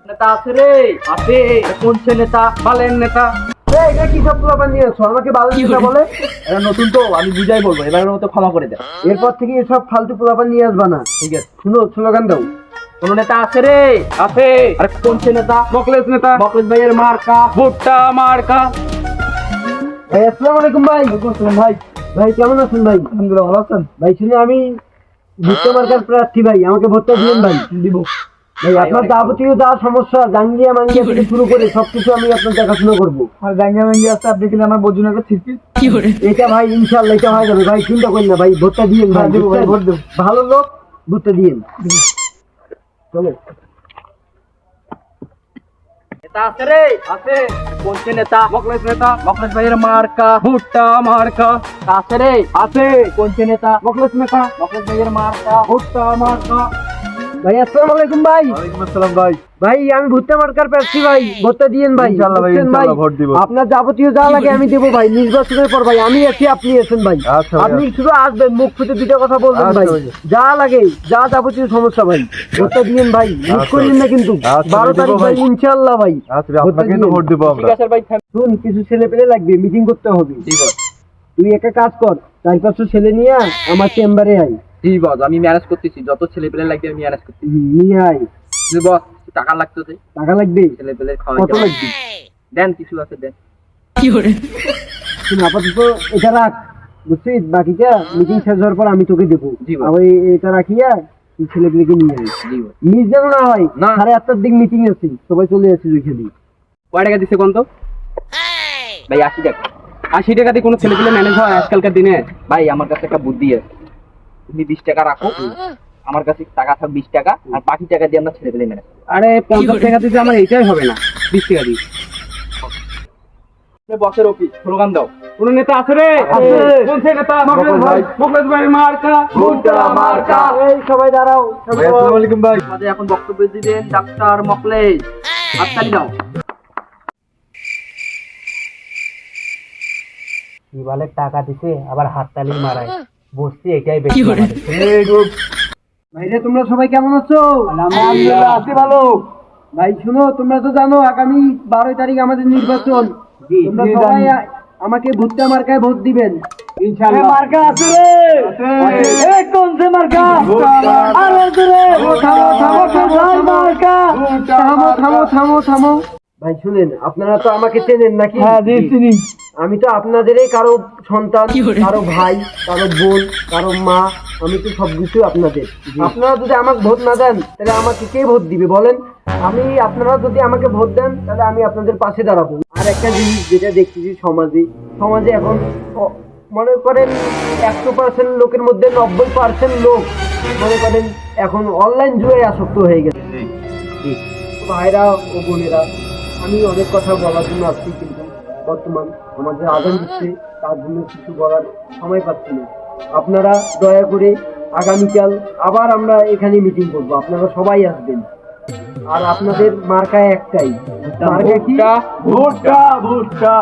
নেতা আছে রে, আছে। কোন সে নেতা? বালের নেতা। এটা কি সব পোলাপান নিয়ে আসছো? আমাকে বালের নেতা বলে? এটা নতুন তো, আমি বুঝাই বলবো, এবারের মতো ক্ষমা করে দেন। এরপর থেকে এসব ফালতু পোলাপান নিয়ে আসবা না। ঠিক আছে। শুনো, স্লোগান দাও। কোন নেতা আছে রে? আছে। আরে কোন সে নেতা? বকলেস নেতা। বকলেস ভাইয়ের মার্কা ভুট্টা মার্কা। ভাই আসসালামু আলাইকুম ভাই। ভাই ভাই কেমন আছেন ভাই? আলহামদুলিল্লাহ, ভালো আছেন? ভাই শুনে আমি ভুট্টা মার্কার প্রার্থী ভাই, আমাকে ভোটটা দিন ভাই। দিব ভাই আপনার যাবতীয় যা সমস্যা জাঙ্গিয়া মাঙ্গিয়া থেকে শুরু করে সবকিছু আমি আপনার দেখাশোনা করবো। আর জাঙ্গিয়া মাঙ্গিয়া আছে, আপনি কিনা আমার বোঝুন একটা ঠিক এটা ভাই ইনশাল্লাহ এটা হয়ে যাবে ভাই, চিন্তা করেন না ভাই, ভোটটা দিন ভাই। দিব ভাই, ভোট দেব। ভালো লোক, ভোটটা দিন। চলো। নেতা আছে রে? আছে। কোন সে নেতা? বকলেস নেতা। বকলেস ভাইয়ের মার্কা ভুট্টা মার্কা। আছে রে? আছে। কোন সে নেতা? বকলেস নেতা। বকলেস ভাইয়ের মার্কা ভুট্টা মার্কা। ভাই আসসালামু আলাইকুম ভাই। ওয়ালাইকুম আসসালাম ভাই। ভাই আমি ভুট্টা মার্কার প্রার্থী ভাই, ভোটটা দিন ভাই। ইনশাআল্লাহ ভাই, বুঝছেন ইনশাআল্লাহ ভোট দিব। আপনার যাবতীয় যা লাগে আমি দেবো ভাই, নির্বাচনের পর ভাই আমি আছি, আপনি আছেন ভাই। আচ্ছা ভাই, আপনি শুধু আসবেন, মুখ ফুটে দুটো কথা বলবেন আচ্ছা ভাই। ভাই। যা লাগে, যা যাবতীয় সমস্যা ভাই, ভোটটা দিন ভাই, মিস আচ্ছা করিন না কিন্তু। আচ্ছা, 12 দেবো তারিখ ভাই ভাই। ইনশাআল্লাহ ভাই। আচ্ছা ভাই, ভোটটা আপনাকে তো দিয়েন। ভোট দিব আমরা। ঠিক আছে ভাই, শুন, কিছু ছেলে পেলে লাগবে, মিটিং করতে হবে। ঠিক আছে। তুই একটা কাজ কর, 4-500 ছেলে নিয়ে আমার চেম্বারে আয়। ঠিক আছে, আমি ম্যানেজ করতেছি, যত ছেলে পেলে লাগবে আমি ম্যানেজ করতেছি। নিয়ে আয়। বস, টাকা লাগতো যে টাকা লাগবে? ছেলে পেলে কত খাওয়াই লাগবে? দেন, কিছু আছে দেন। শুন, আপাতত এটা রাখ, বুঝছিস? বাকিটা মিটিং শেষ হওয়ার পর আমি তোকে দেবো। জি ভাই। আবার এটা রাখিয়া তুই ছেলেগুলিকে নিয়ে আয়। জি ভাই। মিস যেন না হয়। না। 8:30টার দিক মিটিং আছে, সবাই চলে আসছিস ওইখানে। কয় টাকা দিচ্ছে কোন তো? ভাই 80 টাকা। 80 টাকা দিয়ে কোনো ছেলে পেলে ম্যানেজ হয় আজকালকার দিনে? ভাই আমার কাছে একটা বুদ্ধি আছে, তুমি 20 টাকা রাখো, আমার কাছে টাকা থাক 20 টাকা, আর বাকি টাকা দিয়ে আমরা ছেলে পেলে ম্যানেজ। আরে 50 টাকা দিতে আমার এইটাই হবে না, 20 টাকা দিই। বসের অফিস, স্লোগান দাও। কোন নেতা আছে রে? আছে। কোন সে নেতা? বকলেস ভাই। বকলেস ভাই মার্কা ভুট্টা মার্কা। এই সবাই দাঁড়াও। ভাই আসসালামু আলাইকুম ভাই। আমাদের এখন বক্তব্য দিবেন ডাক্তার মকলেশ। হাততালি দাও। ইবালে টাকা দিছে আবার হাততালি মারায়, বসছি এটাই বেশি। ভাইরে তোমরা সবাই কেমন আছো? আলহামদুলিল্লাহ, আছি ভালো। ভাই শুনো, তোমরা তো জানো আগামী 12 তারিখ আমাদের নির্বাচন। তোমরা জি, সবাই জানি। আমাকে ভুট্টা মার্কায় ভোট দিবেন। ইনশাআল্লাহ। মার্কা আছে রে? আছে। এই কোন সে মার্কা? আরো জোরে। থামো থামো থামো মার্কা। থামো থামো থামো থামো। ভাই শুনেন, আপনারা তো আমাকে চেনেন নাকি? হ্যাঁ, জি, চিনি। আমি তো আপনাদেরই কারো সন্তান, কারো ভাই, কারো বোন, কারো মা। আমি তো সবকিছু আপনাদের। আপনারা যদি আমাকে ভোট না দেন তাহলে আমাকে কে ভোট দিবে বলেন? আপনারা যদি আমাকে ভোট দেন তাহলে আমি আপনাদের পাশে দাঁড়াবো। আর একটা জিনিস যেটা দেখতেছি সমাজে এখন মনে করেন 100% লোকের মধ্যে 90% লোক মনে করেন এখন অনলাইন জুয়ায় আসক্ত হয়ে গেছে। ভাইরা ও বোনেরা, আমি অনেক কথা বলার জন্য আসছি, কিন্তু বর্তমান আমাদের আগাম দিচ্ছে, তার জন্য কিছু বলার সময় পাচ্ছি না। আপনারা দয়া করে আগামীকাল আবার আমরা এখানে মিটিং করব, আপনারা সবাই আসবেন। আর আপনাদের মার্কা একটাই, মার্কা কি? ভুট্টা ভুট্টা।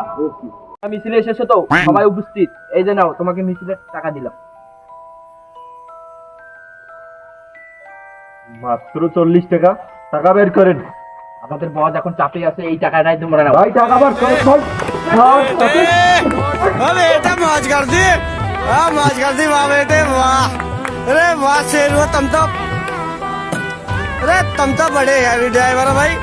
মিছিলে এসেছো তো, সবাই উপস্থিত। এই যে নাও, তোমাকে মিছিলের টাকা দিলাম। মাত্র 40 টাকা। টাকা বের করেন আমাদের বস এখন চাপে আছে, এই টাকাটাই তোমরা নাও। ভাই, টাকা বের করেন ভাই। बेटा मौज कर दी। हाँ मौज कर दी वाह बेटे वाह। अरे वाह शेर हुआ तुम तो। अरे तुम तो बड़े हैवी ड्राइवर हो भाई।